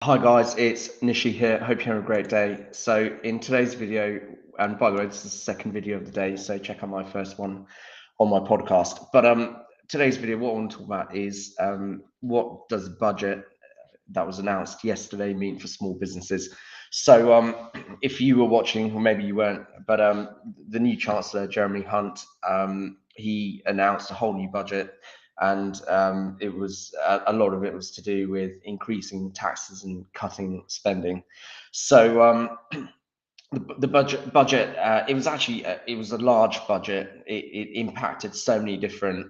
Hi guys, it's Nishi here. Hope you're having a great day. So in today's video, and by the way, this is the second video of the day, so check out my first one on my podcast. But today's video, what I want to talk about is what does the budget that was announced yesterday mean for small businesses? So if you were watching, or maybe you weren't, but the new Chancellor, Jeremy Hunt, he announced a whole new budget, and it was a lot of it was to do with increasing taxes and cutting spending. So the budget it was actually it was a large budget. It impacted so many different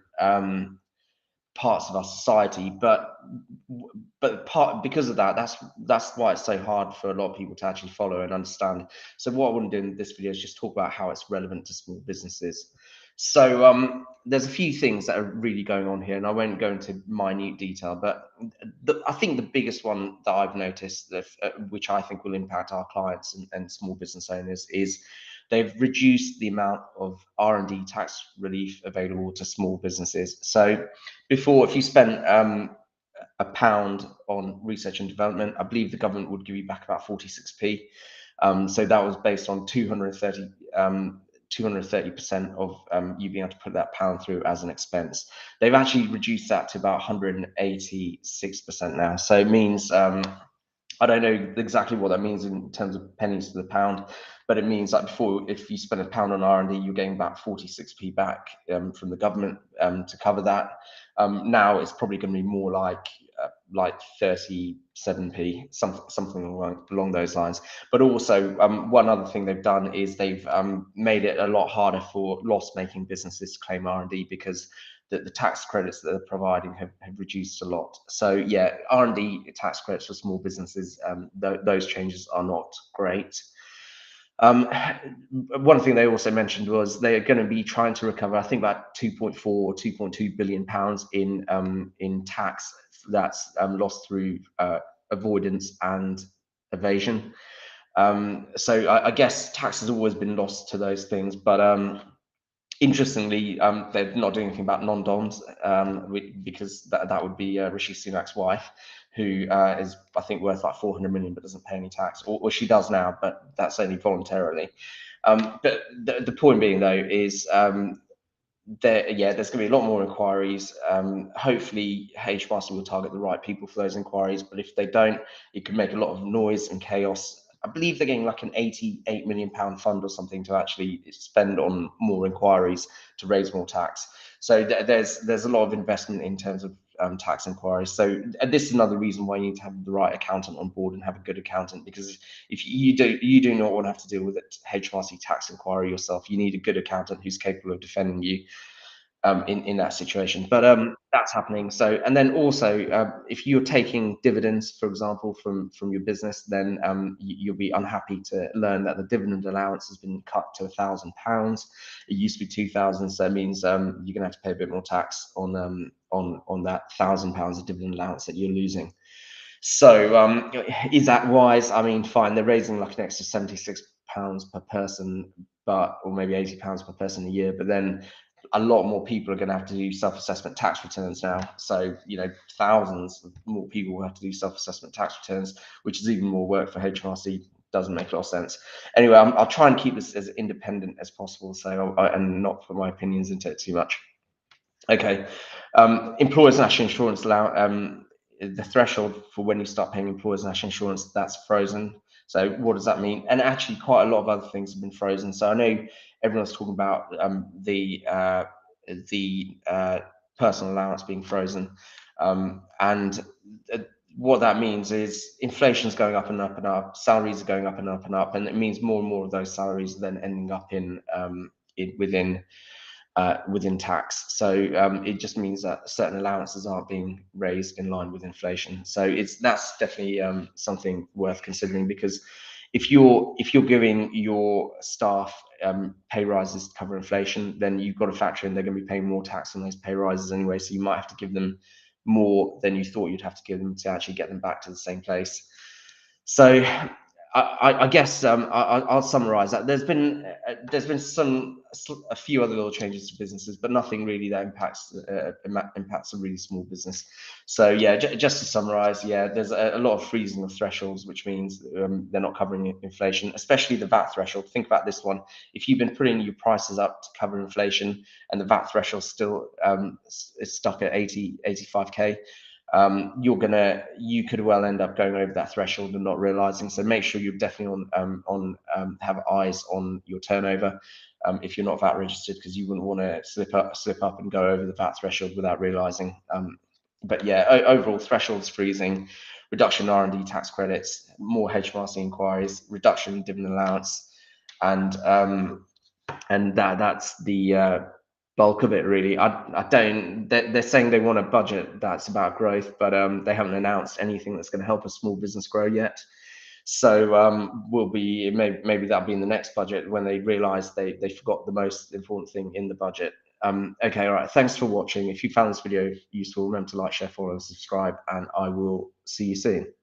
parts of our society, but part because of that, that's why it's so hard for a lot of people to actually follow and understand. So what I want to do in this video is just talk about how it's relevant to small businesses. So there's a few things that are really going on here, and I won't go into minute detail, but I think the biggest one that I've noticed, that, which I think will impact our clients and small business owners, is they've reduced the amount of R&D tax relief available to small businesses. So before, if you spent £1 on research and development, I believe the government would give you back about 46p. So that was based on 230% of you being able to put that pound through as an expense. They've actually reduced that to about 186% now. So it means I don't know exactly what that means in terms of pennies to the pound, but it means that before, if you spend £1 on R&D, you're getting about 46p back from the government to cover that. Now it's probably going to be more like 37p, something along those lines. But also, one other thing they've done is they've made it a lot harder for loss-making businesses to claim R&D, because the tax credits that they're providing have reduced a lot. So yeah, R&D tax credits for small businesses, those changes are not great. One thing they also mentioned was they're going to be trying to recover, I think, about 2.4 or 2.2 billion pounds in tax that's lost through avoidance and evasion. So I guess tax has always been lost to those things, but interestingly, they're not doing anything about non-doms, because that would be Rishi Sunak's wife, who is, I think, worth like 400 million but doesn't pay any tax, or she does now, but that's only voluntarily. But the point being, though, is there's going to be a lot more inquiries. Hopefully, HMRC will target the right people for those inquiries, but if they don't, it could make a lot of noise and chaos. I believe they're getting like an £88 million fund or something to actually spend on more inquiries to raise more tax. So there's a lot of investment in terms of tax inquiries. So this is another reason why you need to have the right accountant on board and have a good accountant, because if you do not want to have to deal with a HMRC tax inquiry yourself. You need a good accountant who's capable of defending you in that situation. But that's happening. So, and then also, if you're taking dividends, for example, from your business, then you'll be unhappy to learn that the dividend allowance has been cut to £1,000. It used to be 2,000, so it means you're going to have to pay a bit more tax on that £1,000 of dividend allowance that you're losing. So, is that wise? I mean, fine, they're raising like an extra £76 per person, or maybe £80 per person a year, but then a lot more people are going to have to do self-assessment tax returns now. So, thousands more people will have to do self-assessment tax returns, which is even more work for HMRC. Doesn't make a lot of sense. Anyway, I'll try and keep this as independent as possible, and not put my opinions into it too much. Okay, employers' national insurance the threshold for when you start paying employers' national insurance, that's frozen. So what does that mean? And actually, quite a lot of other things have been frozen. So I know everyone's talking about the personal allowance being frozen, and what that means is inflation is going up and up and up, salaries are going up and up and up, and it means more and more of those salaries are then ending up within tax. So it just means that certain allowances aren't being raised in line with inflation. So that's definitely something worth considering, because if you're giving your staff pay rises to cover inflation, then you've got to factor in they're going to be paying more tax on those pay rises anyway. So you might have to give them more than you thought you'd have to give them to actually get them back to the same place. So I guess I'll summarize that. There's been a few other little changes to businesses, but nothing really that impacts a really small business. So yeah, just to summarize, yeah, there's a lot of freezing of thresholds, which means they're not covering inflation, especially the VAT threshold. Think about this one: if you've been putting your prices up to cover inflation, and the VAT threshold still is stuck at 85k, you could well end up going over that threshold and not realizing. So make sure you're definitely have eyes on your turnover if you're not VAT registered, because you wouldn't want to slip up and go over the VAT threshold without realizing. But yeah, overall thresholds freezing, reduction in R&D tax credits, more HMRC inquiries, reduction in dividend allowance, and that's the bulk of it really. I don't. They're saying they want a budget that's about growth, but they haven't announced anything that's going to help a small business grow yet. So maybe that'll be in the next budget when they realise they forgot the most important thing in the budget. Okay, all right. Thanks for watching. If you found this video useful, remember to like, share, follow, and subscribe, and I will see you soon.